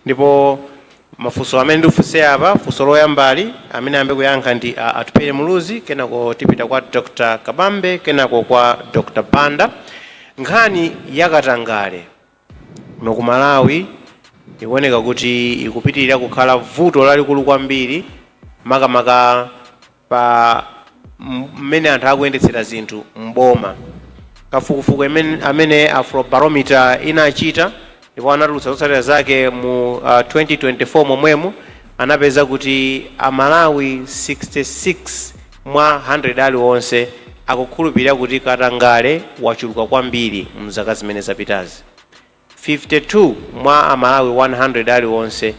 ndipo mafunso amene ndifunse apa funso loyambali amene ambe kuyankha ndi Atupere Muluzi, kenako tipita kwa Dr. Kabambe, kenako kwa Dr. Banda. Nkhani yakatangale kuno ku Malawi ikuoneka kuti ikupitirira kukhala vuto lalikulu kwambiri, makamaka pa mmene anthu akuyendetsera zinthu mboma. Kafukufuku amene Afrobarometer inachita ndipo anatulutsa zotsatira zake mu 2024 momwemo, anapeza kuti Amalawi 66 mwa 100 aliwonse akukhulupirira kuti katangale wachuluka kwambiri mzaka zimene zapitazi. 52 mwa Amalawi 100 aliwonse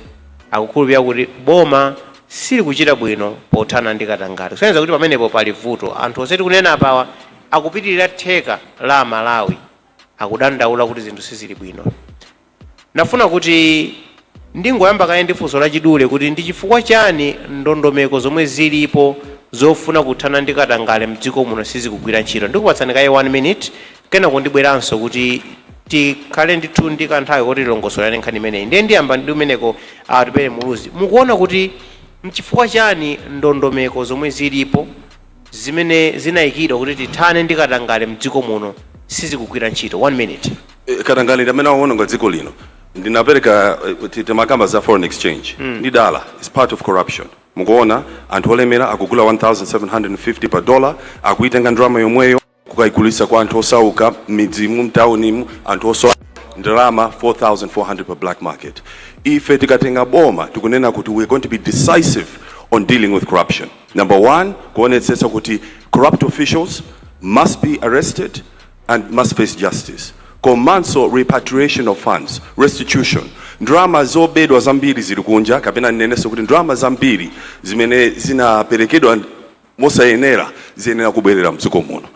akukhulupirira kuti boma sili kuchita bwino pothana ndi katangale. Kusonyeza kuti pamenepo pali vuto. Anthu onse tikunena apawa akupitirira theka la Amalawi akudandaula kuti zinthu sizili bwino. Nafuna kuti ndingoyamba kaye ndi funso lachidule kuti ndi chifukwa chani ndondomeko zomwe zilipo zofuna kuthana ndi katangale mdziko muno sizikugwira ntchito. Ndikupatsani kaye 1 minute, kenako ndibweranso kuti tikhale ndithu ndi kanthawi kuti tilongosolane nkhani imeneyi. Ndiye ndiyamba ndi umeneko Atupere Muluzi. Mukuona kuti mchifukwa chani ndondomeko zomwe zilipo zimene zinayikidwa kuti tithane ndi katangale mdziko muno sizikugwira ntchito? 1 minute. Katangale ndamene aona nga dziko lino ndinapereka timakamba za foreign exchange ndi dala is part of corruption. Mukuona anthu olemera akugula 1750 per dollar, akuitenga ndrama yomweyo kukaigulisa kwa anthu osauka midzimu mtaunimu, anthu osowa ndrama 4400 per black market. Ife tikatenga boma tikunena kuti we're going to be decisive on dealing with corruption. Number 1, kuonetsetsa kuti corrupt officials must be arrested and must face justice. Komanso repatriation of funds, restitution. Ndrama zobedwa zambiri zili kunja, kapena neneso kuti ndrama zambiri zimene zinaperekedwa mosayenera ziyenera kubwerera mdziko muno.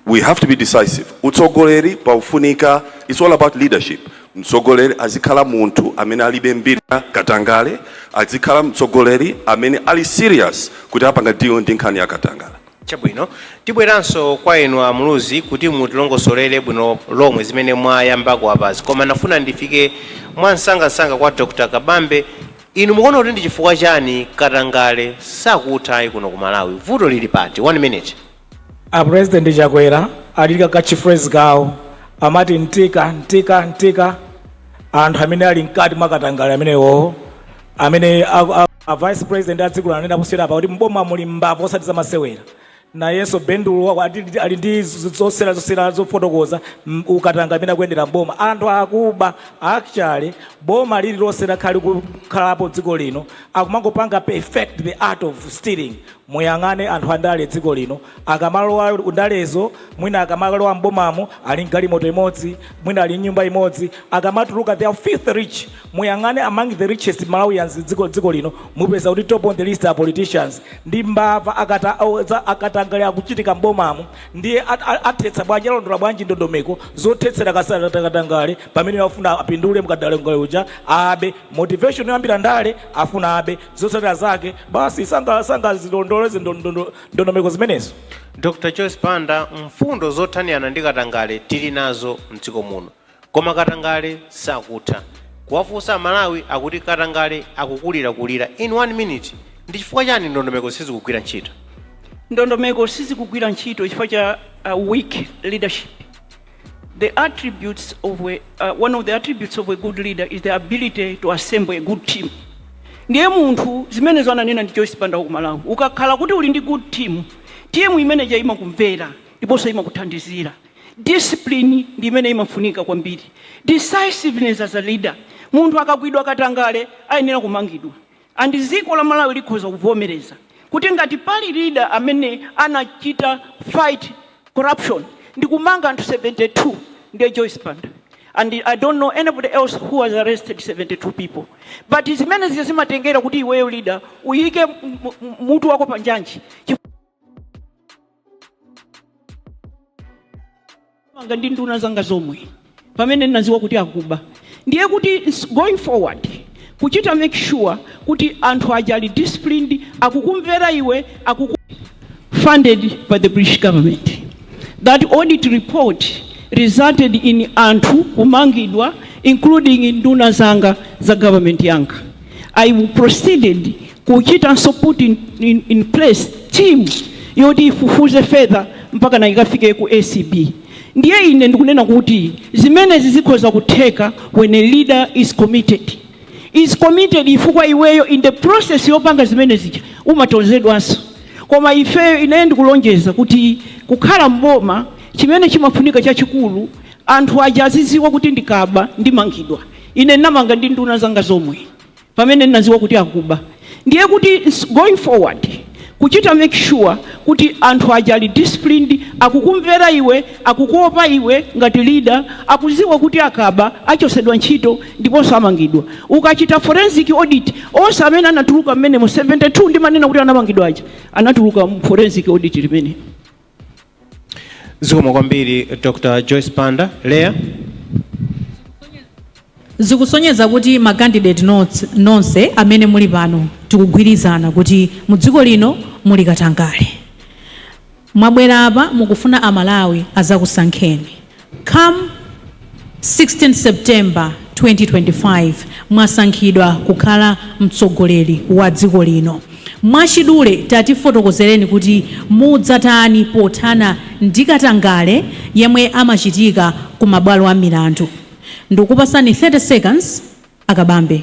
We have to be decisive. Utsogoleri paufunika, it's all about leadership. Mtsogoleri azikhala munthu amene alibe mbiri katangale, azikhala mtsogoleri amene ali serious kuti apanga deal ndi nkhani ya katangale. Chabwino, tibweranso kwa inu Muluzi kuti mutilongosolere bwino lomwe zimene mwayambako apazi. Koma nafuna ndifike mwansanga kwa Dr. Kabambe. Inu mukuona kuti ndi chifukwa chani katangale sakutha kuno ku Malawi? Vuto lili pati? 1 minute. A President Chakwera alika ka chiphrase gawo amati ntika anthu amene ali mkati mwa katangale amenewo amene a Vice President adziko lanena posera pa kuti mboma muli mbavu osati zamasewera. Na yeso bendulo ali ndi zosera zofotokoza ukatanga amene akuyendera mboma. Anthu akuba actually boma lili losera khali kukhalapo dziko lino akumangopanga perfect the art of stealing. Muyang'ane anthu andale dziko lino akamalowa undalezo, mwina akamalowa mbomamo ali galimoto imodzi, mwina ali nyumba imodzi, akamatuluka they are fifth rich. Muyang'ane among the richest Malawians dziko lino mupeza kuti top on the list of politicians ndi mbava akatangale akuchitika mbomamo. Ndiye athetsa bwanji alondola bwanji ndondomeko zothetsera katangale pamene wafuna apindule mkadale uja abe motivation yoambira ndale afuna abe zotsatira zake basi sanga zilondoleze ndondomeko zimenezo. Dr. Joyce Banda, mfundo zothanirana ndi katangale tili nazo mdziko muno, koma katangale sakutha. Kuwafunsa Malawi akuti katangale akukulira. In 1 minute, ndi chifukwa chani ndondomeko sizikugwira ntchito? Ndondomeko sizikugwira ntchito chifukwa cha weak leadership. The attributes of one of the attributes of a good leader is the ability to assemble a good team. Ndiye munthu zimene zananena ndi Joyce Banda ku Malawi, ukakhala kuti uli ndi good team imene ja imakumvera ndiponso imakuthandizira. Discipline ndi imene imafunika kwambiri. Decisiveness as a leader. Munthu akagwidwa katangale ayenera kumangidwa. And dziko la Malawi likhoza kuvomereza kuti ngati pali leader amene anachita fight corruption ndi kumanga anthu 72 ndiye Joyce Banda. And I don't know anybody else who has arrested 72 people. But zimene zimatengera kuti iweyo leader uyike mutu wako panjanji. Manga ndi nduna zanga zomwe pamene naziwa kuti akuba. Ndiye kuti going forward kuchita make sure kuti anthu ajali disciplined, akukumvera iwe, funded by the British government. That audit report resulted in anthu kumangidwa including nduna zanga za government yanga. I proceeded kuchita put in place team yoti ifufuze fedha mpaka na ikafike ku ACB. Ndiye ine ndikunena kuti zimene zizikhoza kutheka when a leader is committed. Is committed ifukwa iweyo in the process yopanga zimene zija umatozedwanso. Koma ifeyo ine ndikulonjeza kuti kukhala mboma chimene chimafunika chachikulu anthu aja aziziwa kuti ndikaba ndimangidwa. Ine namanga ndi nduna zanga zomwe pamene naziwa kuti akuba. Ndiye kuti going forward kuchita make sure kuti anthu aja ali disciplined, akukumvera iwe, akukuopa iwe ngati leader, akuziwa kuti akaba achosedwa ntchito ndipo samangidwa. Ukachita forensic audit onse amene anatuluka mmene mu 72 ndi manena kuti anamangidwa aja anatuluka mu forensic audit limene. Zikomo kwambiri Dr. Joyce Banda. Lea zikusonyeza kuti ma candidate nonse amene muli pano tikugwirizana kuti mu dziko lino muli katangale. Mwabwera apa mukufuna amalawi azakusankheni. Come 16 September 2025 mwasankhidwa kukhala mtsogoleri wa dziko lino. Mwachidule tatifotokozereni kuti mudzatani pothana ndi katangale yemwe amachitika ku mabwalo a milandu. Ndikupasani 30 seconds akabambe.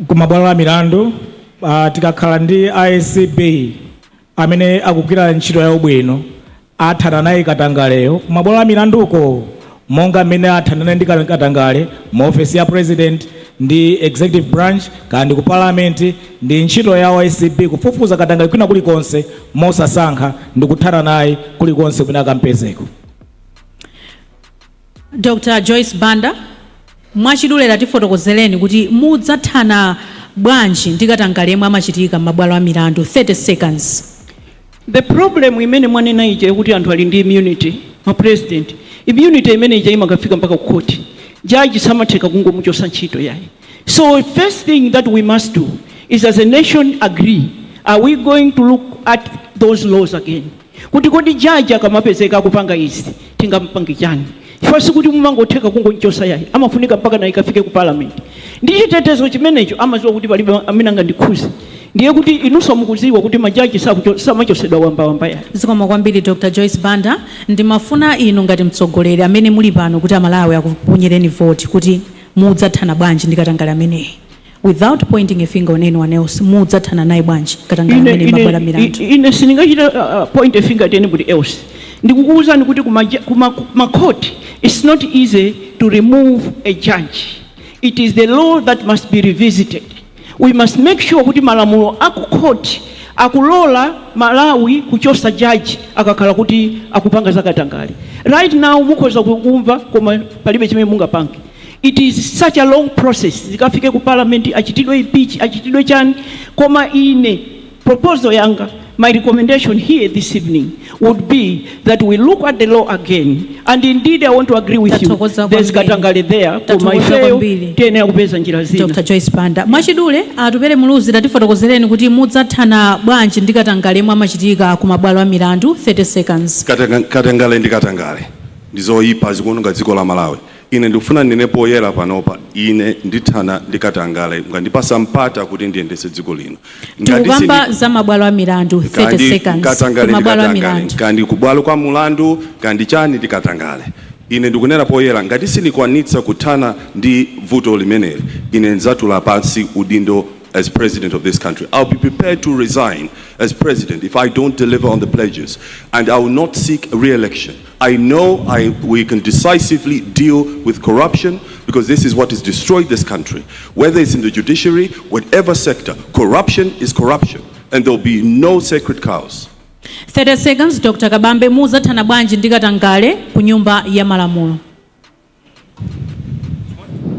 Ku mabwalo a milandu tikakhala ndi ACB amene akugwira ntchito ya ubwino athana naye katangaleyo ku mabwalo a milanduko monga amene athana ndi katangale mu office ya president ndi executive branch kandi ku parliament ndi ntchito ya ACB kufufuza katangale kwina kulikonse mosasankha ndi kuthana naye kulikonse kwina akampezeko. Dr. Joyce Banda, mwachidule tatifotokozereni kuti mudzathana bwanji ndi katangale yemwe amachitika mabwalo a milandu. 30 seconds. The problem imene mwanena ija kuti anthu ali ndi immunity ma president. Immunity imene ija imakafika mpaka ku court. Judge samatheka kungomuchosa ntchito yayi. So first thing that we must do is as a nation agree, are we going to look at those laws again? Kuti kodi judge akamapezeka kupanga izi tingampange chani? Ifasi kuti mumangotheka kungonchosa yayi amafunika mpaka na ikafike ku parliament. Ndi chitetezo chimenecho amaziwa kuti palibe amene angandikhuze. Ndiye kuti inunso mukuziwa kuti majaji samachosedwa wamba yayi. Zikomo kwambiri Dr. Joyce Banda, ndimafuna inu ngati mtsogoleri amene muli pano kuti amalawi akuponyereni vote kuti mudzathana bwanji ndi katangale ameneyi. Without pointing a finger on anyone else, mudzathana naye bwanji katangale ameneyi mabwalo a milandu. Ine sindingachita point a finger at anybody else. Ndikukuwuzani kuti kuma court it's not easy to remove a judge. It is the law that must be revisited. We must make sure kuti malamulo aku court akulola Malawi kuchosa judge akakhala kuti akupanga zakatangale. Right now mukhoza kukumva koma palibe chimene mungapange. It is such a long process. Zikafike ku parliament achitidwe impeach achitidwe chani koma ine proposal yanga, my recommendation here this evening would be that we look at the law again, and indeed I want to agree with you. There's katangale there. Dr. Joyce Banda. Mwachidule Atupere Muluzi tatifotokozereni kuti mudzathana bwanji ndi katangale yemwe amachitika ku mabwalo a milandu. 30 seconds. Katangale ndi katangale ndizoyipa zikuononga dziko la Malawi. Ine ndikufuna ndinepo yera panopa ine ndithana ndi katangale ngandipasa mpata kuti ndiyendese dziko lino. Tikukamba za mabwalo a milandu. 30 seconds. Katangale kandi kubwalo kwa mulandu kandi chani ndi katangale. Ine ndikunena poyera ngati sinikwanitsa kuthana ndi vuto limeneli ine nzatula pansi udindo as president of this country. I'll be prepared to resign as president if I don't deliver on the pledges, and I will not seek re-election. I know we can decisively deal with corruption because this is what has destroyed this country. Whether it's in the judiciary, whatever sector, corruption is corruption, and there'll be no sacred cows. 30 seconds. Dr. Kabambe, mudzathana bwanji ndi katangale ku nyumba ya malamulo.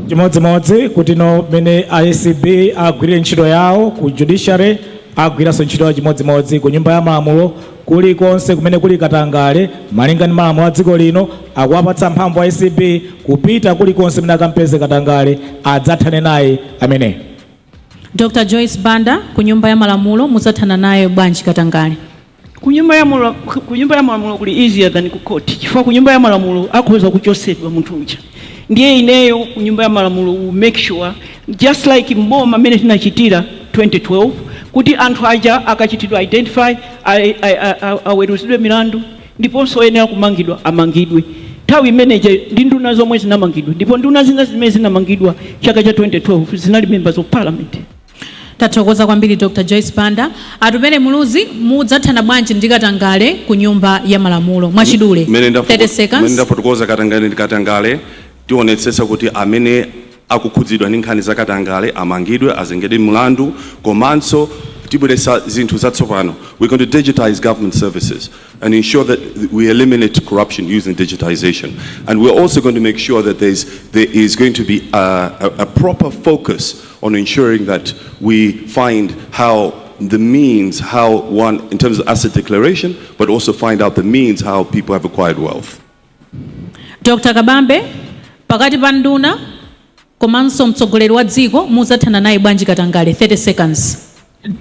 Chimodzimodzi kuti no mene ACB agwire ntchito yawo ku judiciary agwiranso ntchito yawo chimodzimodzi ku nyumba ya malamulo kulikonse kumene kuli katangale malinga ndi malamulo a dziko lino akuwapatsa mphamvu ACB kupita kulikonse kumene akampeze katangale adzathane naye amene. Dr. Joyce Banda, ku nyumba ya malamulo mudzathana naye bwanji katangale. kunyumba ya malamulo kuli easier than ku court. Chifukwa kunyumba ya malamulo akhoza kuchosedwa munthu uja. Ndiye ineyo kunyumba ya malamulo will make sure just like mboma amene tinachitira 2012 kuti anthu aja akachitidwa identify aweruzidwe milandu ndiponso ene kumangidwa amangidwe. Nthawi imeneje ndi nduna zomwe zinamangidwa ndipo nduna zina zimene zinamangidwa chaka cha 2012 zinali members of parliament. Tathokoza kwambiri Dr. Joyce Banda. Atupere Muluzi mudzathana bwanji ndi katangale ku nyumba ya malamulo mwachidule 30 seconds. Mene ndafotokoza katangale ndi katangale tionetsetsa kuti amene akukhudzidwa ndi nkhani za katangale amangidwe azengedwe mlandu komanso tibweresa zinthu zatsopano. We're going to digitize government services and ensure that we eliminate corruption using digitization. And we're also going to make sure that there is going to be a proper focus on ensuring that we find how the means, how one, in terms of asset declaration, but also find out the means how people have acquired wealth. Dr. Kabambe, pakati pa nduna komanso mtsogoleri wa dziko mudzathana naye bwanji katangale 30 seconds.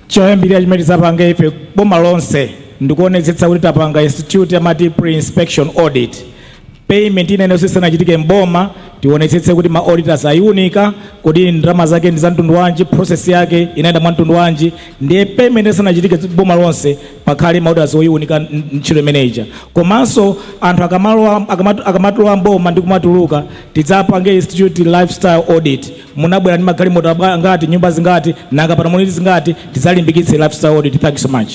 Choyambirira chimene zapanga ife boma lonse ndikuonetsetsa kuti tapanga institute amati pre-inspection audit. Payment inene sisanachitike mboma tionetsetse kuti ma auditors ayunika kuti ndalama zake ndi za mtundu wanji, process yake inaenda mwa mtundu wanji, ndiye payment isanachitike boma lonse pakhale ma auditors oyunika ntchito manager. Komanso anthu akamatulowa mboma ndi kumatuluka tidzapange institute lifestyle audit. Munabwera ndi magalimoto ngati nyumba zingati nanga patamoni zingati tidzalimbikitse lifestyle audit. Thank you so much.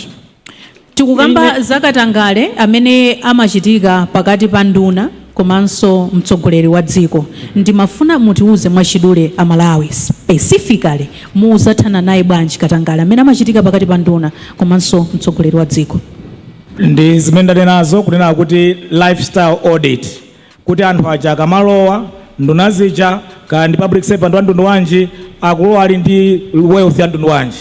Tikukamba zakatangale amene amachitika pakati pa nduna komanso mtsogoleri wa dziko. Ndimafuna mutiuze mwachidule amalawi specifically muzathana naye bwanji katangale amene amachitika pakati pa nduna komanso mtsogoleri wa dziko. Ndi zimene ndanenazo kunena kuti lifestyle audit kuti anthu aja akamalowa nduna zija kandi public servant wa mtundu wanji akulowa ali ndi wealth ya mtundu wanji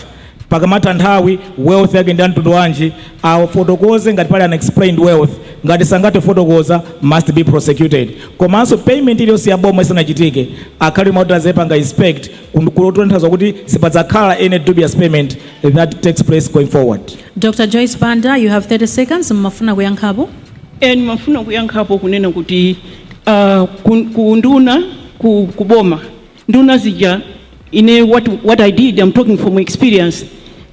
pakamata nthawi wealth yake ndi mtundu wanji afotokoze ngati pali unexplained wealth ngati sangate fotokoza must be prosecuted. Komanso payment iliyonse ya boma isanachitike akhali mauditors epanga inspect kulotonthaza kuti sipadzakhala any dubious payment that takes place going forward. Dr. Joyce Banda, you have 30 seconds. Mmafuna kuyankhapo? Mafuna kuyankhapo kunena kuti kunduna kuboma nduna zija what I did, I'm talking from experience.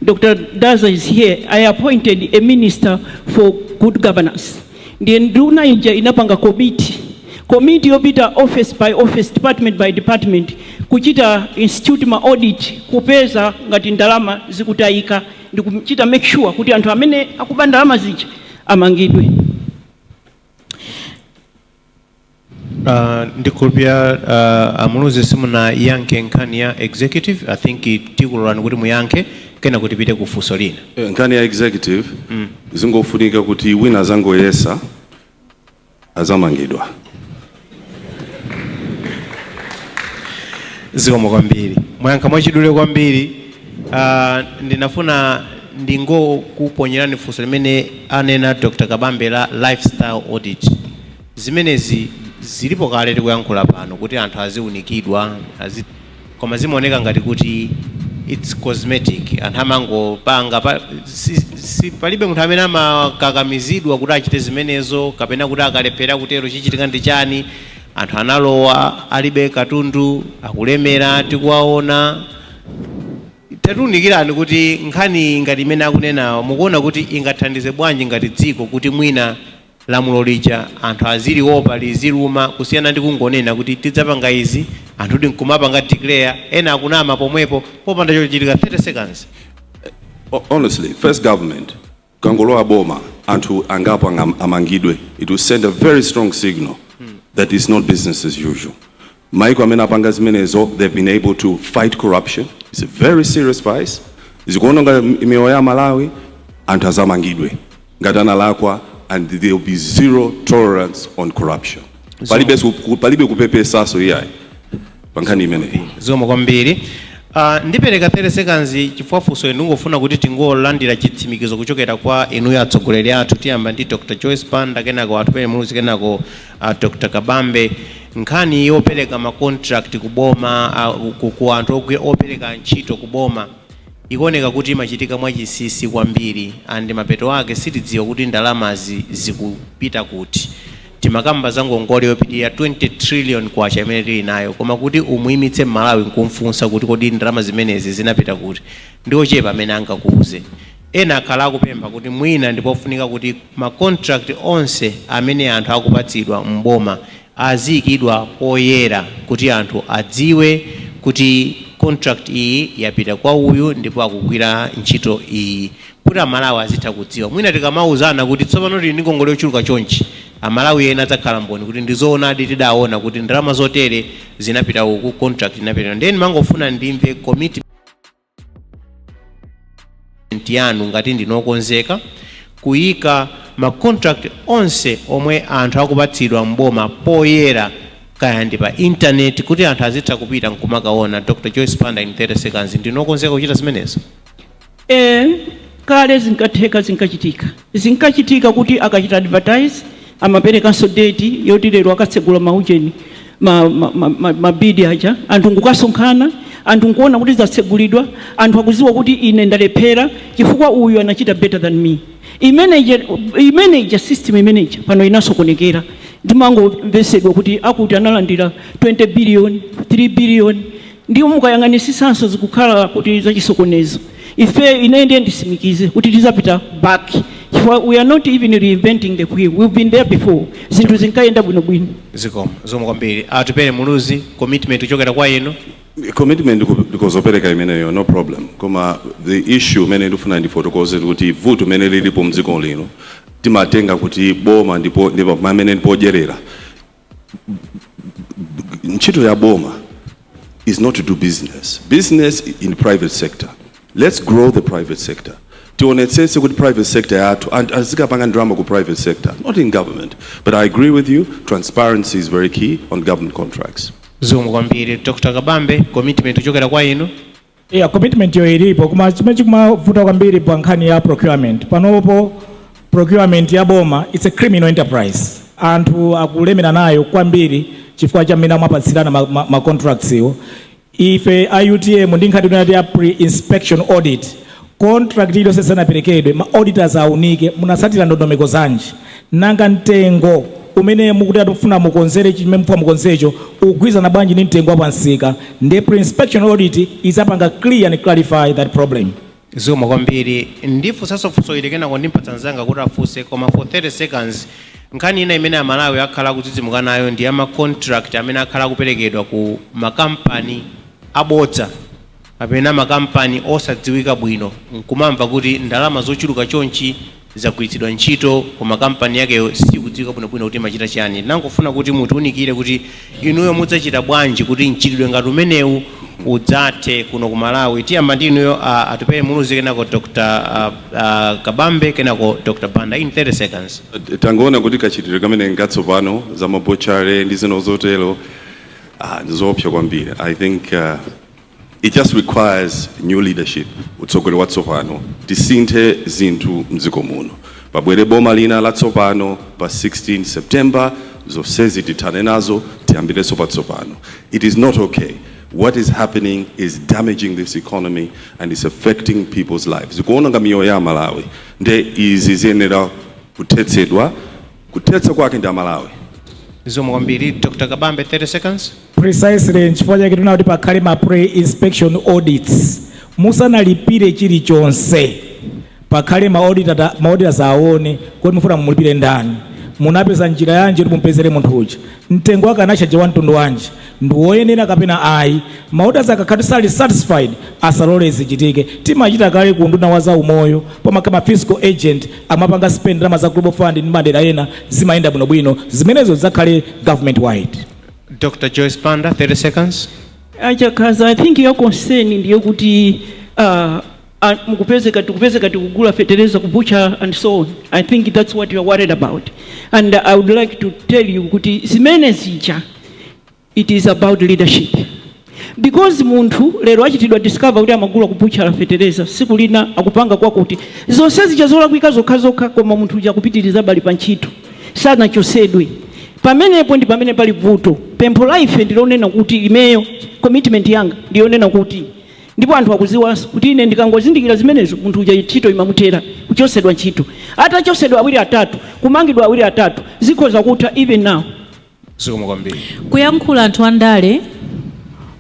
Dr. Daza is here. I appointed a minister for good governance. The nduna ija inapanga committee yopita office by office, department by department, kuchita institute ma audit kupeza ngati ndalama zikutayika ndi kuchita make sure kuti anthu amene akuba ndalama zija amangidwe. Ndikulupira Muluzi simuna yanke nkhani ya executive. I think tikulolani kuti muyankhe kena kuti pite kufunso lina. Nkhani ya executive zingofunika kuti wina zangoyesa azamangidwa. Zikomo kwambiri. Mwayankha mwachidule kwambiri. Ndinafuna ndingokuponyerani funso limene anena Dr. Kabambe la lifestyle audit. Zimenezi zilipo kale tikuyankhula pano kuti anthu aziunikidwa koma zimaoneka ngati kuti it's cosmetic. Anthu amangopanga si palibe munthu amene amakakamizidwa kuti achite zimenezo kapena kuti akalephera kutero chichitika ndi chani. Anthu analowa alibe katundu akulemera tikuwaona. Tatunikirani kuti nkhani ngati imene akunena mukuona kuti ingathandize bwanji ngati dziko kuti mwina lamulo lija anthu aziliopa liziluma kusiyana ndi kungonena kuti tidzapanga izi anthu ndi nkumapanga declare ena akunama pomwepo popanda chochitika. 30 seconds. Honestly, first government kangolowa boma anthu angapo amangidwe, it will send a very strong signal that is not business as usual. Maiko amene apanga zimenezo, they've been able to fight corruption. It's a very serious vice. Zikuononga mioyo ya Malawi anthu azamangidwe ngati analakwa, and there will be zero tolerance on corruption. Palibe kupepesa so yai pankhani imene. Zikomo kwambiri. Ndipereka 30 seconds chifukwa funso ndingofuna kuti tingolandira chitsimikizo kuchokera kwa inuyo atsogoleri athu. Tiyamba ndi Dr. Joyce Banda kenako Atupere Muluzi kenako Dr. Kabambe. Nkhani yopereka ma contract kuboma ku anthu opereka ntchito kuboma ikuoneka kuti imachitika mwachisisi kwambiri and mapeto ake sitidziwa kuti ndalama zikupita kuti. Timakamba za ngongole yopitirira 20 trillion kwacha imene tili nayo, koma kuti umuyimitse Malawi nkumfunsa kuti kodi ndalama zimenezi zinapita kuti ndiwo chepa amene angakuuze. Ena akhala akupempha kuti mwina ndipofunika kuti ma contract onse amene anthu akupatsidwa mboma aziyikidwa poyera kuti anthu adziwe kuti contract iyi yapita kwa uyu ndipo akugwira ntchito iyi, kuti Amalawi azitha kudziwa. Mwina tikamauzana kuti tsopano tili ndi ngongole yochuluka chonchi, Amalawi ena adzakhala mboni kuti ndizoonadi tidaona kuti ndalama zotere zinapita uku, contract inapita. Ndeni mangofuna ndimve commitment yanu ngati ndinokonzeka kuyika ma contract onse omwe anthu akupatsidwa mboma poyera kaya ndi pa internet kuti anthu azitha kupita nkumakaona. Dr. Joyce Banda in 30 seconds, ndinokonzeka kuchita zimenezo? Kale zinkachitika kuti akachita advertise amaperekanso date yoti lero akatsegula maujeni mabidi aja, anthu ngukasonkhana, anthu nkuona kuti zatsegulidwa, anthu akuziwa kuti ine ndalephera chifukwa uyu anachita better than me. Imanager system imanager pano inasokonekera. Ndimangomvesedwa kuti akuti analandira 20 billion 3 billion ndiyo mukayang'anisisanso zikukhala kuti zachisokonezo. Ife inaende ndisimikize kuti tizapita back. We are not even reinventing the wheel. We've been there before. Zinthu zinkaenda bwinobwino. Zikomo kwambiri. Atupere Muluzi, commitment kuchokera kwa inu? Commitment ndikozopereka imeneyo, no problem. Koma the issue mene ndifuna ndifotokoze kuti vuto mene lilipo mdziko lino timatenga kuti boma ndipo pamene ndipodyerera. Ntchito ya boma is not to do business. Business in the private sector. Let's grow the private sector. Tionetsetse kuti private sector yathu azikapanga drama ku private sector, not in government. But I agree with you, transparency is very key on government contracts. Zikomo kwambiri. Dr. Kabambe, commitment kuchokera kwa inu? Commitment yo ilipo, kuma chimene chikumavuta kwambiri pa nkhani ya procurement. Panopo procurement ya boma, it's a criminal enterprise. Anthu akulemera nayo kwambiri chifukwa cha mmene amapatsirana ma contracts iwo. Ife IUTM ndi nkhani tunati ya pre-inspection audit, contract iliyonse sanaperekedwe, ma auditors aunike, munasatira ndondomeko zanji, nanga mtengo umene mukuti atufuna mukonzere chimene mfuwa mukonzecho ugwizana bwanji ndi mtengo wa pansika. Ndi pre-inspection audit izapanga clear and clarify that problem. Zikomo kwambiri. Ndifunsa funso ilekena kwa ndimpatsa nzanga kuti afunse, koma for 30 seconds nkhani ina imene Amalawi akhala kudzidzimuka nayo ndi ama contract amene akhala kuperekedwa ku makampani abodza kapena makampani osadziwika bwino, nkumamva kuti ndalama zochuluka chonchi zagwiritsidwa ntchito ku makampani yakeyo sikudziwika bwinobwino kuti machita chiyani. Nangofuna kuti mutiunikire kuti inuyo mudzachita bwanji kuti mchitidwe ngati umenewu udzathe kuno ku Malawi. Tiyamba ndi inuyo Atupere Muluzi, kenako Dr. Kabambe, kenako Dr. Banda in 30 seconds. Tangoona kuti kachitidwe kamene ngatsopano za mabochare ndi zino zotero nzopsa kwambiri. I think it just requires new leadership. Utsogole watsopano tisinthe zinthu mdziko muno. Pabwere boma lina latsopano pa 16 September zonsezi tithane nazo tiyambirenso patsopano. It is not okay. What is happening is damaging this economy and is affecting people's lives. Zikuona ngamiyo ya Malawi nde izi ziyenera kuthetsedwa, kuthetsa kwake ndi Malawi. Zikomo kwambiri. Dr. Kabambe 30 seconds. Precisely chifukwa chake tuna kuti pakhale ma pre-inspection audits. Musanalipire chilichonse. Pakhale ma auditors aone kuti mufuna mumulipire ndani. Munapeza njira yanji kuti mumpezere munthu uja. Mtengo wake anachaje wa mtundu wanji. Ndiwoyenera kapena ayi. Ma auditors akakhala sali satisfied asalole zichitike. Timachita kale ku nduna wa za umoyo poma kama fiscal agent amapanga spend ndalama za global fund ndi madera ena zimayenda bwinobwino. Zimenezo zakhale government wide. Dr. Joyce Banda 30 seconds. Achakaza, I think your concern ndiyo kuti mukupezeka tikugula fertilizer kubucha and so on. I think that's what you are worried about. And I would like to tell you kuti zimene zija, it is about leadership. Because munthu lero achitidwa discover kuti amagula kubucha fertilizer, siku lina akupanga kwa kuti zonse zija zolakwika zokha koma munthu uja kupitiriza bali pa ntchito sanachosedwe. Pamenepo ndi pamene pali vuto. Pempho life ndilonena kuti imeyo commitment yanga ndilonena kuti ndipo anthu akuziwanso kuti ine ndikangozindikira zimenezo munthu uja ntchito imamutera kuchosedwa ntchito atachosedwa awiri atatu kumangidwa awiri atatu zikhoza kutha even now. Zikomo kwambiri. Kuyankhula anthu andale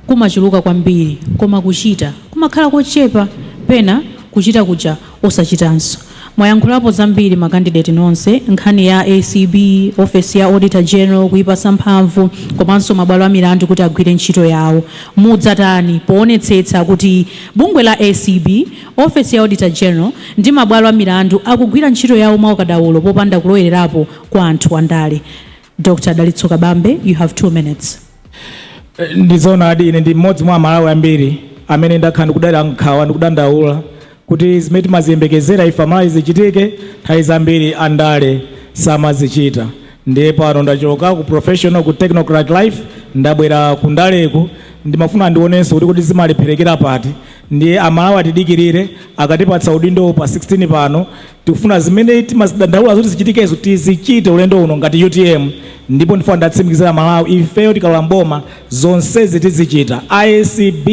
kumachuluka kwambiri koma kuchita kumakhala kochepa pena kuchita kuja osachitanso. Mwayankhulapo zambiri makandidate nonse nkhani ya ACB, Office ya Auditor General kuipasa mphamvu komanso mabwalo a milandu kuti agwire ntchito yawo. Mudzatani poonetsetsa kuti bungwe la ACB, Office ya Auditor General ndi mabwalo a milandu akugwira ntchito yawo mwaukadaulo popanda kulowererapo kwa anthu andale. Dr. Dalitso Kabambe, you have 2 minutes. Ndizona adi ine ndi mmodzi mwa amalawi ambiri amene ndakhala ndikudalira nkhawa ndikudandaula kuti zimene timaziyembekezera ife amalawi zichitike nthawi zambiri andale samazichita. Ndiye pano ndachoka ku professional ku technocrat life ndabwera ku ndaleku ndimafuna ndionenso kuti zimalepherekera pati. Ndiye amalawi atidikirire akatipatsa udindo pa 16 pano tikufuna zimene timazidandaula zoti zichitikezo tizichite ulendo uno ngati UTM. Ndipo ndifuna ndatsimikizira malawi ifeyo tikalowa mboma zonsezi tizichita. ACB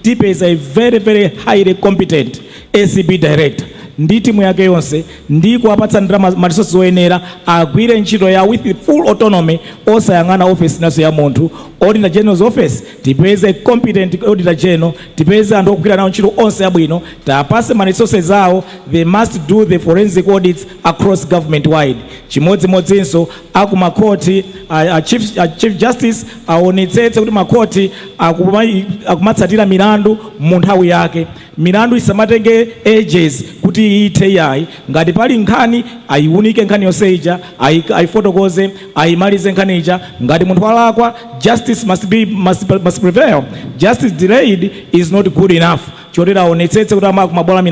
tipeza a very highly competent ACB director ndi timu yake yonse ndi kuwapatsa ndalama maresources oyenera agwire ntchito ya with full autonomy osayang'ana office naso ya munthu. Auditor General's office tipeze competent auditor general, tipeze anthu okugwira nawo ntchito onse abwino, tapase maresources awo. They must do the forensic audits across government wide. Chimodzimodzinso akumakoti chief justice aonetsetse kuti makoti akumatsatira milandu mu nthawi yake. Milandu isamatenge ages kuti ite yayi ngati pali nkhani ayiunike nkhani yonse ija ayifotokoze ayimalize nkhani ija. Ngati munthu walakwa justice must prevail. Justice delayed is not good enough. Chotera aonetsetse kuti mabwalo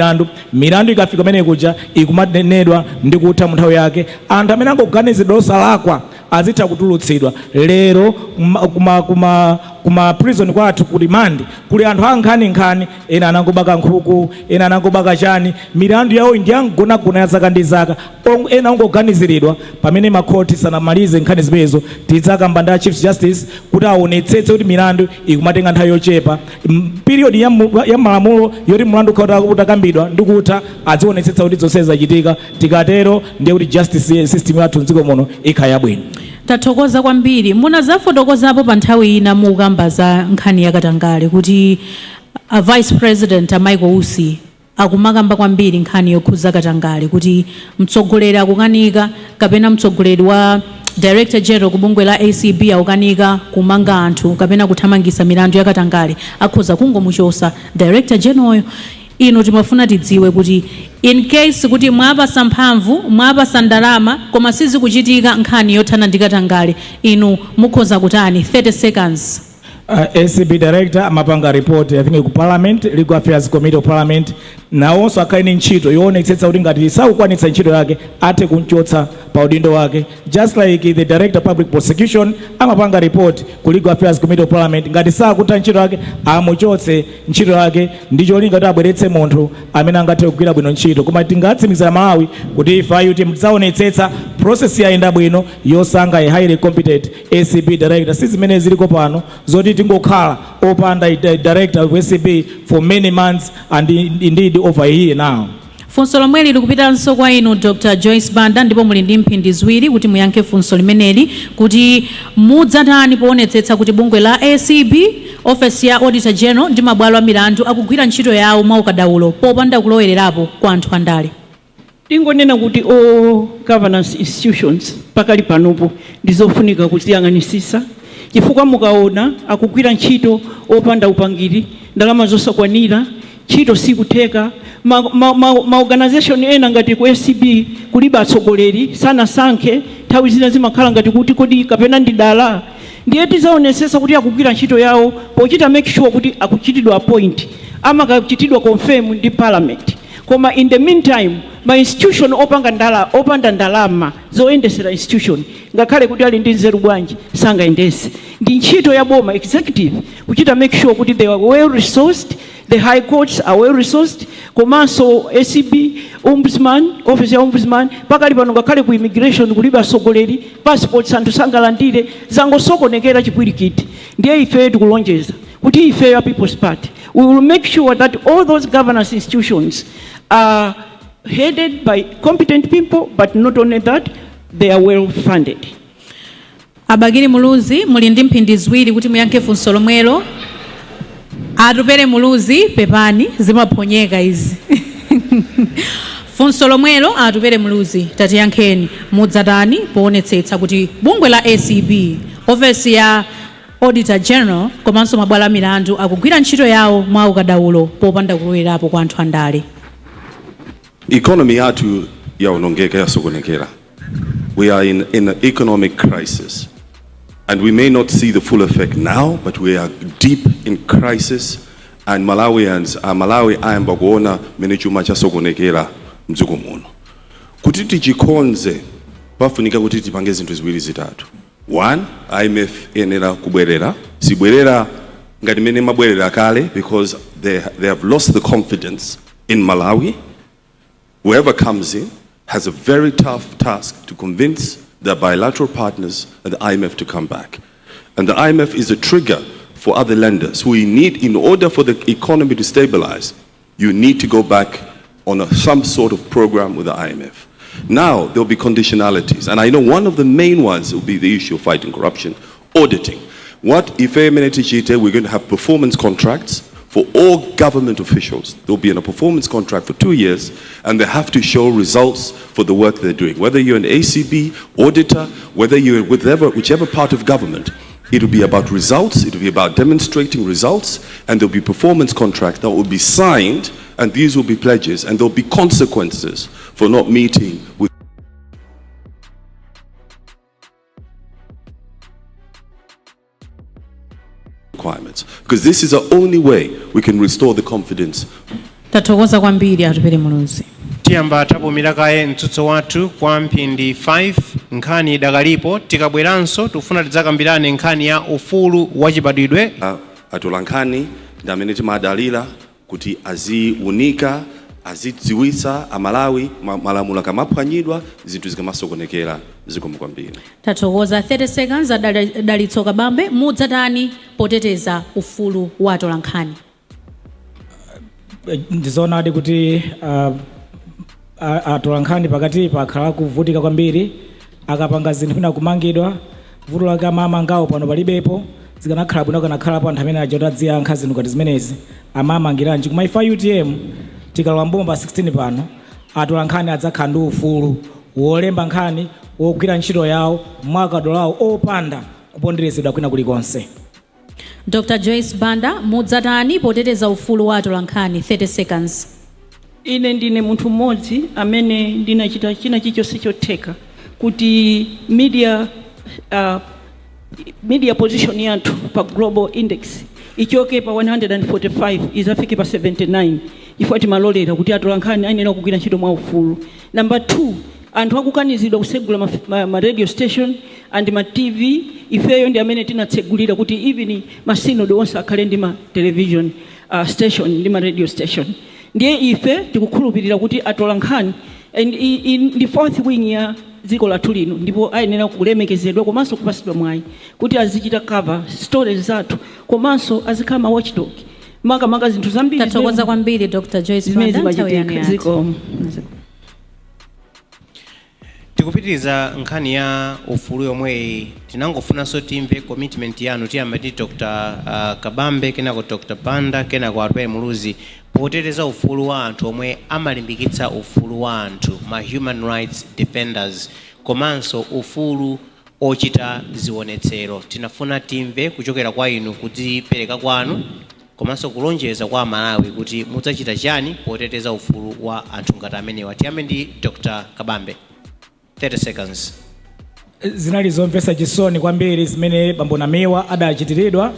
milandu ikafika mene kuja ikumanenedwa ndi kutha mu nthawi yake. Anthu amene angoganizidwa osalakwa azitha kutulutsidwa. Lero kuma prison kwathu ku remand kuli anthu ankhani ena anangobaka nkhuku ena anangobaka chani milandu yawo ndi angonagona ya zaka ndi zaka ena angoganiziridwa pamene makhoti sanamalize nkhani zimenezo. Tidzakamba ndi chief justice kuti aonetsetse kuti milandu ikumatenga nthawi yochepa. Period ya malamulo yoti mlandu utakambidwa ndi kutha azionetsetsa kuti zonse zachitika. Tikatero ndiye kuti justice system yathu mdziko muno ikhaya bwino. Tathokoza kwambiri. Munazafotokozapo pa nthawi ina mukamba za nkhani yakatangale kuti a vice president Michael Usi akumakamba kwambiri nkhani yokhuza katangale kuti mtsogoleri akukanika kapena mtsogoleri wa Director General kubungwe la ACB akukanika kumanga anthu kapena kuthamangisa milandu yakatangale akhoza kungomuchosa Director General. Ino timafuna tidziwe kuti in case kuti mwapasa mphamvu mwapasa ndalama koma sizikuchitika nkhani yothana ndi katangale inu mukhoza kutani. 30 seconds. ACB director amapanga report I think ku parliament legal affairs committee of parliament nawonso akaine ntchito yoonetsetsa kuti ngati sakukwanitsa ntchito yake ate kunchotsa pa udindo wake. Just like the director public prosecution amapanga report ku legal affairs committee of parliament ngati sakutha ntchito yake amuchotse ntchito yake. Ndicho linga kuti abweretse munthu amene angathe kugwira bwino ntchito. Koma tingatsimikizira Malawi kuti ife ayuti mudzaonetsetsa process yayenda bwino yosankha a highly competent ACB director. Si zimene ziliko pano zoti tingokhala opanda director of ACB for many months and indeed over a year now. Funso lomwe lili kupitanso kwa inu Dr. Joyce Banda ndipo muli ndi mphindi ziwiri kuti muyankhe funso limeneli kuti mudzatani poonetsetsa kuti bungwe la ACB, Office ya Auditor General ndi mabwalo a milandu akugwira ntchito yawo mwaukadaulo popanda kulowererapo kwa anthu andale. Tingonena kuti governance institutions pakali panopo ndizofunika kuziyang'anisisa chifukwa mukaona akugwira ntchito opanda upangiri ndalama zosakwanira ntchito sikutheka. Ma organization ena ngati ku ACB kulibe atsogoleri sanasankhe nthawi zina zimakhala ngati kuti kodi kapena ndi dala. Ndiye tizaonetsetsa kuti akugwira ntchito yawo pochita make sure kuti akuchitidwa appoint ama akuchitidwa confirm ndi parliament. Koma in the meantime ma institution opanda ndalama zoyendesera institution ngakhale kuti ali ndi nzeru bwanji sangayendese. Ndi ntchito ya boma executive kuchita make sure kuti they are well resourced, the high courts are well resourced. Komanso ACB, ombudsman, office ya ombudsman pakali pano ngakhale ku immigration kulibe atsogoleri passports anthu sangalandire zangosokonekera chipwirikiti. Ndiye ife tikulonjeza kuti ife ya People's Party We will make sure that all those governance institutions are headed by competent people, but not only that, they are well funded. Abagiri Muluzi, muli ndi mphindi ziwiri kuti muyankhe funso lomwelo. Atupere Muluzi, pepani, zimaphonyeka izi. Funso lomwelo, Atupere Muluzi, tatiyankheni, mudzatani poonetsetsa kuti bungwe la ACB, ofesi ya Auditor General, komanso mabwalo a milandu akugwira ntchito yawo mwa ukadaulo popanda kulowerapo kwa anthu andale. Economy yathu yaonongeka yasokonekera. We are in an economic crisis. And we may not see the full effect now, but we are deep in crisis. And Malawians, Malawi Ayamba kuona mene chuma chasokonekera mdziko muno. Kuti tichikonze pafunika kuti tipange zinthu ziwiri zitatu. One, IMF yenera kubwerera. Sibwerera ngati mene mabwerera kale, because they have lost the confidence in Malawi. Whoever comes in has a very tough task to convince their bilateral partners and the IMF to come back. And the IMF is a trigger for other lenders who need, in order for the economy to stabilize, you need to go back on some sort of program with the IMF. Now, there'll be conditionalities. And I know one of the main ones will be the issue of fighting corruption, auditing. What if we're going to have performance contracts for all government officials. They'll be in a performance contract for 2 years, and they have to show results for the work they're doing. Whether you're an ACB, auditor, whether you're whichever part of government, it'll be about results, it'll be about demonstrating results, and there'll be performance contracts that will be signed, and these will be pledges, and there'll be consequences for not meeting with requirements, because this is the only way we can restore the confidence. Tathokoza kwambiri Atupere Muluzi. Tiyamba tapumira kaye mtsutso wathu kwa mphindi 5 nkhani dakalipo tikabweranso tufuna tidzakambirane nkhani ya ufulu wachibadwidwe. Atolankhani ndi amene timadalira kuti aziunika azidziwitsa amalawi malamulo akamaphwanyidwa zinthu zikamasokonekera zikomo kwambiri. Tathokoza 30 seconds Dalitso Kabambe mudzatani poteteza ufulu wa atolankhani. Ndizoonadi kuti atolankhani pakati pakhala kuvutika kwambiri akapanga zinthu pina kumangidwa vuto lake amama ngawo pano palibepo zikanakhala bwino kanakhala anthu amene ajota ziyankha zinthu ngati zimenezi amamangiranji kuma ifa UTM tikalowa mbomba 16 pano atolankhani adzakhala ndi ufulu wolemba nkhani wogwira ntchito yawo mwakadaulo lawo opanda kuponderezedwa kwina kulikonse. Dr. Joyce Banda mudzatani poteteza ufulu wa atolankhani 30 seconds. Ine ndine munthu mmodzi amene ndinachita china chilichonse chotheka kuti media position yathu pa global index ichoke pa 145 izafike pa 79 ifoti malolera kuti atolankhani ayenera kugwira ntchito mwa ufulu. Number 2, anthu akukanizidwa kusegula ma radio station and ma TV ifeyo ndi amene tinatsegulira kuti even masinodo onse akhale ndi ma television station ndi ma radio station. Ndiye ife tikukhulupirira kuti atolankhani ndi fourth wing ya dziko lathu lino ndipo ayenera kulemekezedwa komanso kupasidwa mwayi kuti azichita cover stories zathu komanso azikhala ma watchdog makamaka zinthu zambiri. Tathokoza kwambiri Dr. Joyce Banda. Tikupitiriza nkhani ya ufulu yomwe tinangofunanso timve commitment yanu tiyamba ndi Dr. Kabambe kenako Dr. Banda kenako Atupere Muluzi poteteza ufulu wa anthu omwe amalimbikitsa ufulu wa anthu ma human rights defenders komanso ufulu ochita zionetsero. Tinafuna timve kuchokera kwa inu kudzipereka kwanu komanso kulonjeza kwa Malawi kuti mudzachita chani poteteza ufulu wa anthu ngati amenewa. Tiyambe ndi Dr. Kabambe. 30 seconds. Zinali zomvetsa chisoni kwambiri zimene bambo Namiwa adachitiridwa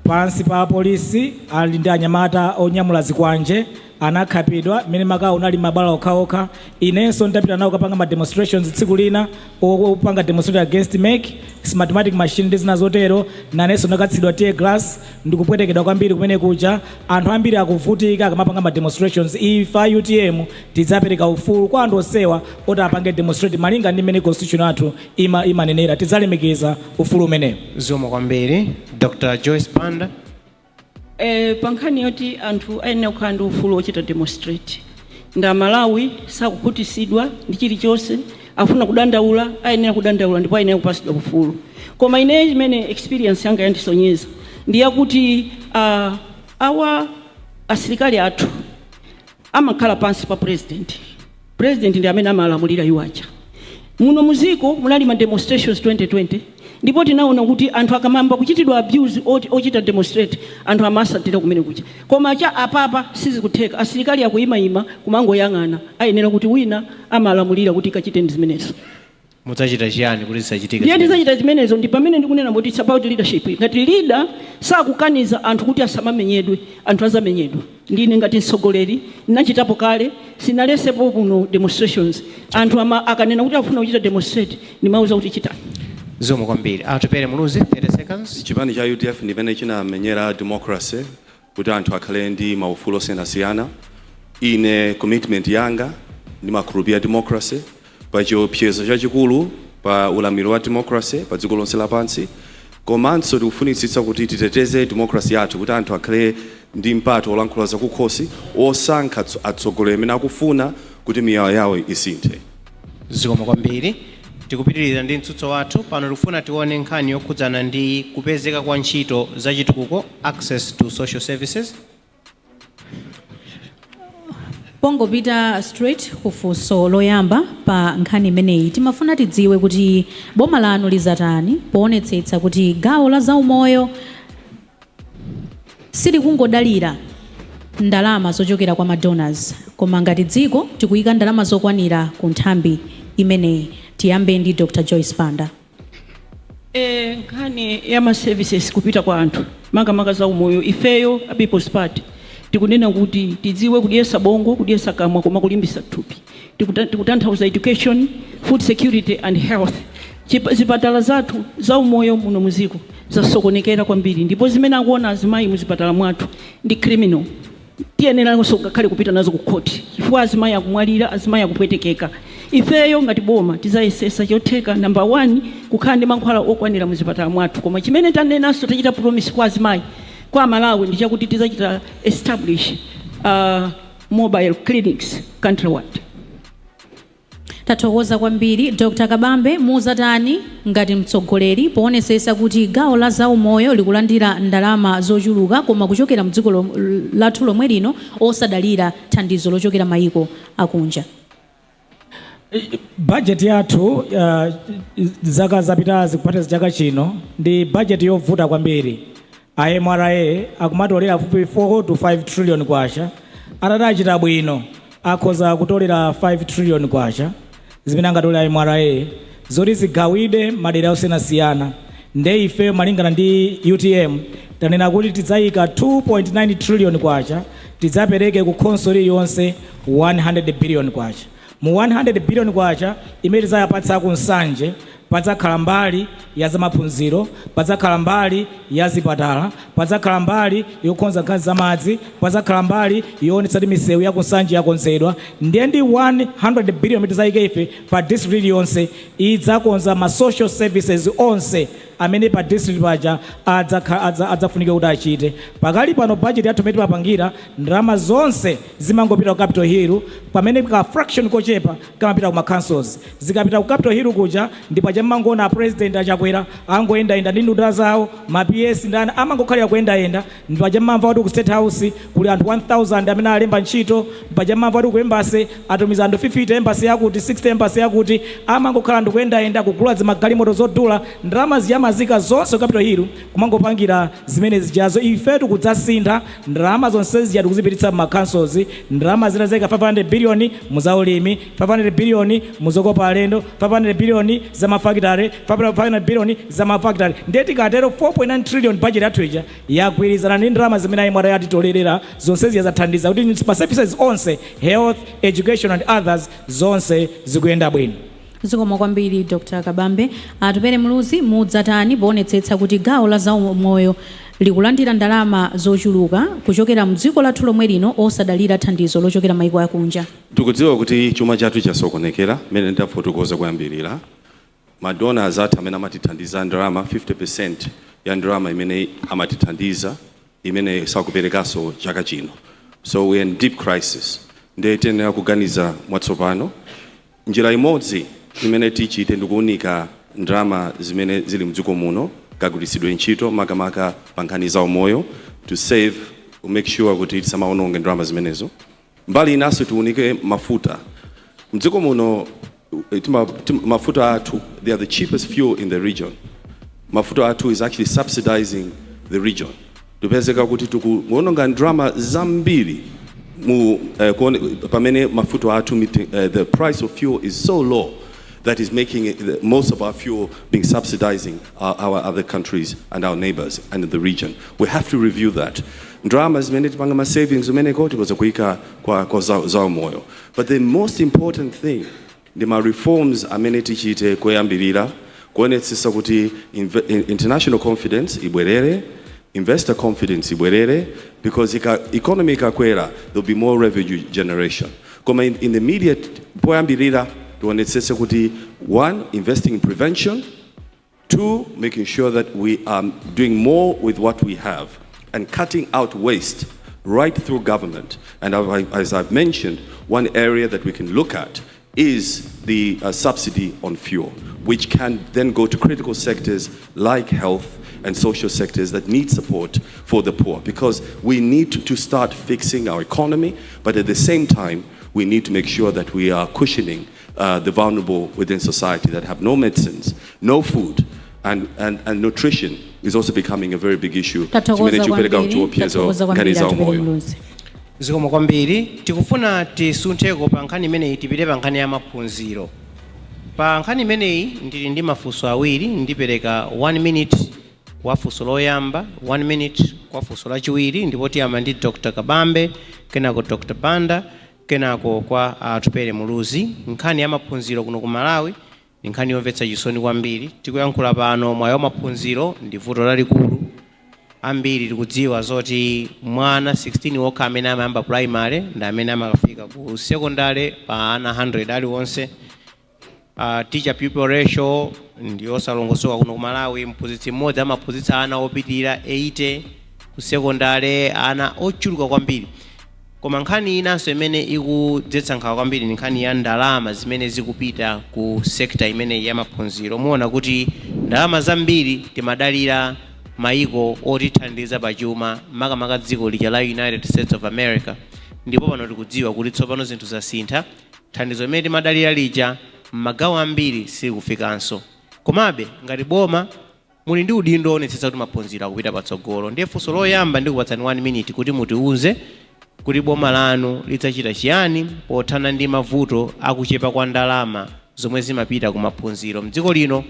pansi pa polisi ali ndi anyamata onyamula zikwanje anakhapidwa mene makawo unali mabala okhaokha. Inenso ndapita nawo kapanga ma demonstrations tsiku lina opanga demonstration against make mathematic machine ndi zina zotero nanenso ndakatsidwa tear glass ndikupwetekedwa kwambiri kumene kuja anthu ambiri akuvutika akamapanga ma demonstrations. Ifa UTM tidzapereka ufulu kwa anthu osewa oti apange demonstrate malinga ndi mene constitution athu imanenera tidzalemekeza ufulu umenewo. Zikomo kwambiri. Dr. Joyce Banda. Pankhani yoti anthu ayenera kukhala ndi ufulu ochita demonstrate. Nda Malawi sakukutisidwa ndi chilichonse afuna kudandaula ayenera kudandaula ndipo ayenera kupasidwa ufulu. Koma ine imene experience yanga yandisonyeza ndiye kuti awa asilikali athu amakhala pansi pa president. President ndiye amene amalamulira iwo aja. Muno muziko munali ma demonstrations 2020 ndipo tinaona kuti anthu akamamba kuchitidwa abuse ochita demonstrate anthu amasatira kumene kucha. Koma cha apapa sizikutheka asilikali akuyimayima kumangoyang'ana ayenera kuti wina amalamulira kuti kachite ndi zimenezo. Mudzachita chiyani kuti zisachitika? Ndiye ndizachita zimenezo ndi pamene ndikunena kuti it's about leadership. Ngati leader sakukaniza anthu kuti asamamenyedwe anthu azamenyedwa. Ndine ngati mtsogoleri ndinachitapo kale sinalesepo kuno demonstrations anthu akanena kuti afuna kuchita demonstrate ndimauza kuti chitani. Zomwe kwambiri. Atupere Muluzi 30 seconds. Chipani cha UDF ndimene chinamenyera democracy kuti anthu akhale ndi maufulu osiyanasiyana. Ine commitment yanga ndimakhulupirira democracy pa chiopsezo chachikulu pa ulamuliro wa democracy pa dziko lonse lapansi. Komanso tikufunitsitsa kuti titeteze democracy yathu kuti anthu akhale ndi mpata olankhula zakukhosi osankha atsogoleri amene akufuna kuti miyoyo yawo isinthe. Zomwe kwambiri. Tikupitiriza ndi mtsutso wathu pano tikufuna tione nkhani yokhudzana ndi kupezeka kwa ntchito zachitukuko access to social services. Pongopita straight kufunso loyamba pa nkhani imeneyi timafuna tidziwe kuti boma lanu lizatani poonetsetsa kuti gawo la zaumoyo silikungodalira ndalama zochokera kwa madonors koma ngati dziko tikuyika ndalama zokwanira ku nthambi imeneyi. Tiyambe ndi Dr. Joyce Banda. Nkhani ya ma services kupita kwa anthu makamaka zaumoyo ifeyo a People's Party tikunena kuti tidziwe kudyesa bongo kudyesa kamwa koma kulimbisa thupi. Tikutanthauza education, food security and health. Zipatala zathu zaumoyo muno muziko zasokonekera kwambiri ndipo zimene akuona azimayi muzipatala mwathu ndi criminal. Tiyenera ngakhale kupita nazo ku court chifukwa azimayi akumwalira azimayi akupwetekeka. Ifeyo ngati boma tizayesesa chotheka number 1 kukhala ndi mankhwala okwanira muzipatala mwathu koma chimene tanenaso tachita promise kwa azimayi kwa Malawi ndi chakuti tizachita establish mobile clinics countrywide. Tathokoza kwambiri. Dr. Kabambe muzatani ngati mtsogoleri poonetsetsa kuti gawo la zaumoyo likulandira ndalama zochuluka koma kuchokera mdziko lathu lomwe lino osadalira thandizo lochokera mayiko akunja. Budget yathu zaka zapitazi kupata chaka chino ndi budget yovuta kwambiri. IMRA akumatolera fupi 4 to 5 trillion kwacha. Atachita bwino akhoza kutolera 5 trillion kwacha. Zimene angatolera IMRA zoti zigawidwe madera osiyanasiyana. Nde ife malingana ndi UTM tanena kuti tidzayika 2.9 trillion kwacha tidzapereke ku konsoli yonse 100 billion kwacha. Mu 100 billion kwacha imene tidzayapatsa ku nsanje padzakhala mbali ya zamaphunziro, padzakhala mbali ya zipatala, padzakhala mbali yokonza nkhani za madzi, padzakhala mbali yoonetsa kuti misewu ya kunsanje yakonzedwa. Ndiye ndi 100 billion tidzayike ife pa district yonse idzakonza ma social services onse amene pa district paja adzafunika kuti achite. Pakali pano budget yathu imene timapangira ndalama zonse zimangopita ku Capitol Hill pamene ka fraction kochepa kamapita ku ma councils. Zikapita ku Capitol Hill kuja ndi paja mangona president achakwera angoyenda ndi nduna zawo ma PS ndana amangokhalira kuyenda ndi paja mamva kuti ku State House kuli anthu 1000 amene alemba ntchito paja mamva kuti ku embassy atumiza anthu 50 embassy yakuti 60 embassy yakuti amangokhala ndi kuyenda kugula zimagalimoto zodula ndalama ziyamazika zonse ku Capitol Hill kumangopangira zimene zijazo. Ife tikudzasintha ndalama zonse zija tikuzipititsa ma councils. Ndalama zina zika 500 billion muzaulimi, 500 billion muzokopa alendo, 500 billion za mafactory, 500 billion za mafactory. Ndiye tikatero 4.9 trillion budget yathu ija yagwirizana ndi ndalama zimene IMRA yatitolerera zonse ziyazathandiza kuti pa services onse health, education and others zonse zikuyenda bwino. Zikomo kwambiri Dr. Kabambe. Atupere Muluzi mudzatani poonetsetsa kuti gawo la zaumoyo likulandira ndalama zochuluka kuchokera mdziko lathu lomwe lino osadalira thandizo lochokera mayiko akunja. Tikudziwa kuti chuma chathu chasokonekera mmene ndafotokoza kuyambirira. Madonors athu amene amatithandiza ndalama 50% ya ndalama imene amatithandiza imene sakuperekaso chaka chino. So we're in deep crisis. Ndiyetene kuganiza mwatsopano. Njira imodzi imene tichite ndikuunika ndrama zimene zili mdziko muno kagwiritsidwe ntchito makamaka pa nkhani za umoyo to save, to make sure kuti tisamaononge ndrama zimenezo. Mbali inaso tiunike mafuta. Mdziko muno mafuta athu, they are the cheapest fuel in the region. Mafuta athu is actually subsidizing the region. Tupezeka kuti tikuononga ndrama zambiri pamene mafuta athu the price of fuel is so low that is making it, most of our fuel being subsidizing our other countries and our neighbors and the region. We have to review that. Ndrama zimene tipanga ma savings zimene ko tikoza kuika kwa za moyo. But the most important thing, the ma reforms amene tichite kuyambirira kuonetsa kuti international confidence ibwerere, investor confidence ibwerere, because economy ikakwera, there'll be more revenue generation. Koma in the immediate poyambirira tuonetsa kuti, one, investing in prevention, two, making sure that we are doing more with what we have and cutting out waste right through government. And as I've mentioned, one area that we can look at is the subsidy on fuel, which can then go to critical sectors like health and social sectors that need support for the poor, because we need to start fixing our economy, but at the same time, we need to make sure that we are cushioning the vulnerable within society that have no medicines, no food, and nutrition is also becoming a very big issue. Zikomo kwambiri tikufuna tisuntheko pa nkhani imeneyi tipite pa nkhani ya maphunziro. Pa nkhani imeneyi ndili ndi mafunso awiri, ndipereka 1 minute kwa funso loyamba, 1 minute kwa funso lachiwiri, ndipo tiyamba ndi Dr. Kabambe, kenako Dr. Banda, kenako kwa Atupere Muluzi. Nkhani ya maphunziro kuno ku Malawi ndi nkhani yomvetsa chisoni kwambiri. Tikuyankhula pano mwayi wa maphunziro ndi vuto lalikulu. Ambiri tikudziwa zoti mwana 16 wokha amene amayamba primary ndi amene amakafika ku secondary pa ana 100 aliwonse. Teacher pupil ratio ndi osalongosoka kuno ku Malawi. Mphunzitsi mmodzi amaphunzitsa ana opitira 80 ku secondary, ana ochuluka kwambiri. Koma nkhani inanso imene ikudzetsa nkhawa kwambiri ni nkhani ya ndalama zimene zikupita ku sector imene ya maphunziro. Muona kuti ndalama zambiri timadalira maiko otithandiza pachuma, makamaka dziko lija la United States of America. Ndipo pano tikudziwa kuti tsopano zinthu zasintha, thandizo limene timadalira lija m'magawo ambiri silikufikanso. Komabe ngati boma muli ndi udindo onetsetsa kuti maphunziro akupita patsogolo. Ndiye funso loyamba ndikupatsani 1 minute kuti mutiuze kuti boma lanu lidzachita chiyani pothana ndi mavuto akuchepa kwa ndalama zomwe zimapita ku maphunziro mdziko lino,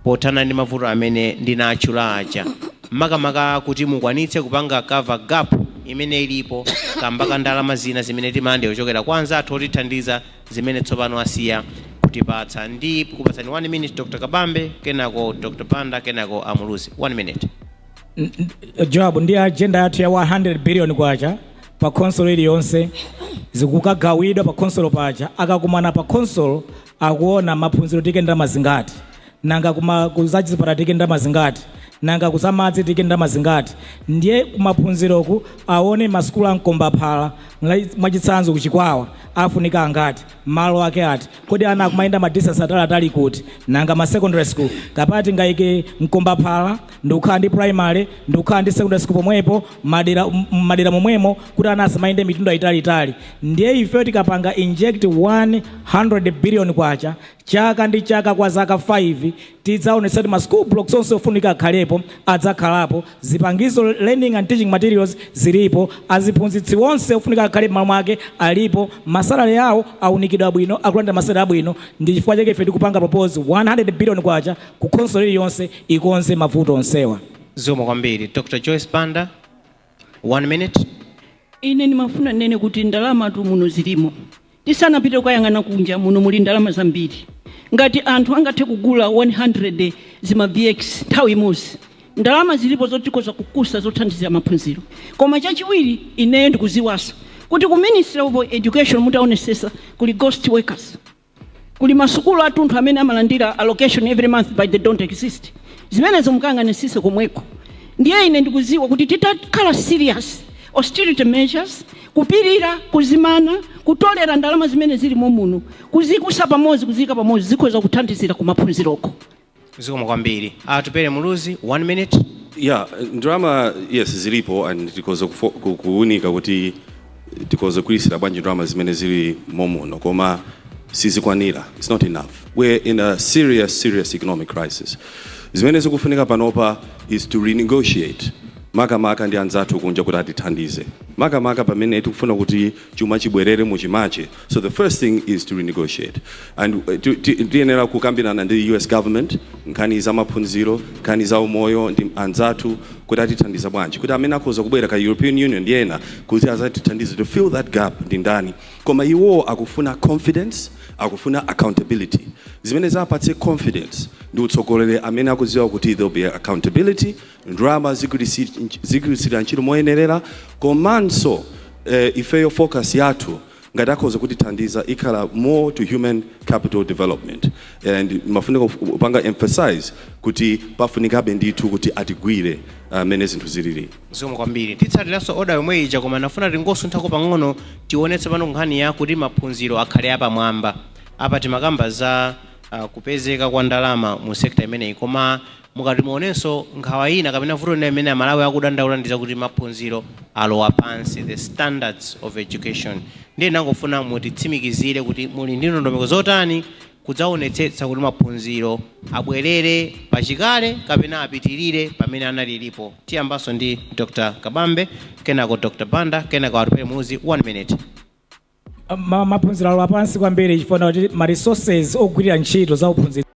pothana ndi mavuto amene ndinatchula aja, makamaka kuti mukwanitse kupanga cover gap imene ilipo kamba ka ndalama zina zimene timande kuchokera kwa anzathu otithandiza zimene tsopano asiya kutipatsa. Ndi kupatsani 1 minute Dr. Kabambe, kenako Dr. Banda, kenako Muluzi. 1 minute. Job ndi agenda yathu ya 100 billion kwacha pa console iliyonse zikukagawidwa pa console pacha, akakumana pa console akuona maphunziro tikenda mazingati, nanga kuzachipata tikenda mazingati, nanga kusamadzi tikenda mazingati. Ndiye kumaphunziroku aone maskulu ankomba phala mwachitsanzo kuchikwawa afunika angati, malo ake ati, kodi ana akumayenda madistance atali kuti, nanga ma secondary school kapati ngaike mkomba phala ndikukhala ndi primary ndikukhala ndi secondary school pomwepo madera momwemo kuti ana asamayende mitunda itali. Ndiye ife tikapanga inject 100 billion kwacha chaka ndi chaka kwa zaka 5, tidzaonetsa kuti ma school blocks onse ofunika akhalepo adzakhalapo, zipangizo learning and teaching materials zilipo, aziphunzitsi onse ofunika akhale malo mwake alipo, masalari yawo aunikidwa bwino, akulanda masalari abwino. Ndi chifukwa chake ife tikupanga propose 100 billion kwacha ku console yonse ikonse mavuto onsewa. Zikomo kwambiri. Dr. Joyce Banda, 1 minute. Ine nimafuna nene kuti ndalama tu muno zilimo. Tisanapite kuyang'ana kunja muno muli ndalama zambiri. Ngati anthu angathe kugula 100 zima VX nthawi imodzi, ndalama zilipo zotikoza kukusa zothandizira maphunziro. Koma chachiwiri ine ndikuziwasa kuti ku Ministry of Education mutaonesesa kuli ghost workers, kuli masukulu atunthu amene amalandira allocation every month but they don't exist. Zimenezo mukang'anisise komweko. ndiye ine ndikuziwa kuti titakhala serious austerity measures, kupirira, kuzimana, kutolera ndalama zimene zilimo muno, kuzikusa pamodzi, kuzika pamodzi, zikhoza kuthandizira kumaphunziroko. Zikomo kwambiri. Atupere Muluzi, 1 minute. Yeah, drama, yes, zilipo, and tikoza kuunika kuti tikoza kuisira bwanji drama zimene zili momuno, koma sizikwanira. It's not enough. We're in a serious economic crisis. Zimene zikufunika panopa is to renegotiate. Maka ndi anzathu kunja kuti atithandize. Maka pamene tikufuna kuti chuma chibwerere muchimache. So the first thing is to renegotiate. And tiyenera kukambirana ndi US government, nkhani za maphunziro, nkhani za umoyo ndi anzathu kuti atithandiza bwanji. Kuti amene akhoza kubwera ka European Union ndiyena kuti azatithandize to fill that gap ndi ndani. Koma iwo akufuna confidence, akufuna accountability. Zimene zapatse confidence ndi utsogolere amene akuziwa kuti there will be accountability, drama zikulisira ntchito moyenerera, komanso ifeyo focus yathu ngati akhoza kutithandiza ikhala more to human capital development. And mafunika upanga emphasize kuti pafunikabe ndithu kuti atigwire mene zinthu zilili. Zikomo kwambiri. Titsatiranso order yomwe ija, koma nafuna tingosunthako pang'ono tionetse pano nkhani ya kuti maphunziro akhale apamwamba. Apa timakamba za kupezeka kwa ndalama mu sekta imeneyi, koma mukati muonenso nkhawa ina kapena vuto lina imene Malawi akudandaula ndi zakuti maphunziro alowa pansi, the standards of education. Ndiye nangofuna mutitsimikizire kuti muli ndi ndondomeko zotani kudzaonetsetsa kuti maphunziro abwerere pachikale kapena apitirire pamene analilipo. Tiyambanso ndi Dr. Kabambe, kenako Dr. Banda, kenako Atupere Muluzi, 1 minute. Maphunziro alowa pansi kwambiri chifukwa kuti ma resources ogwirira ntchito za uphunzitsi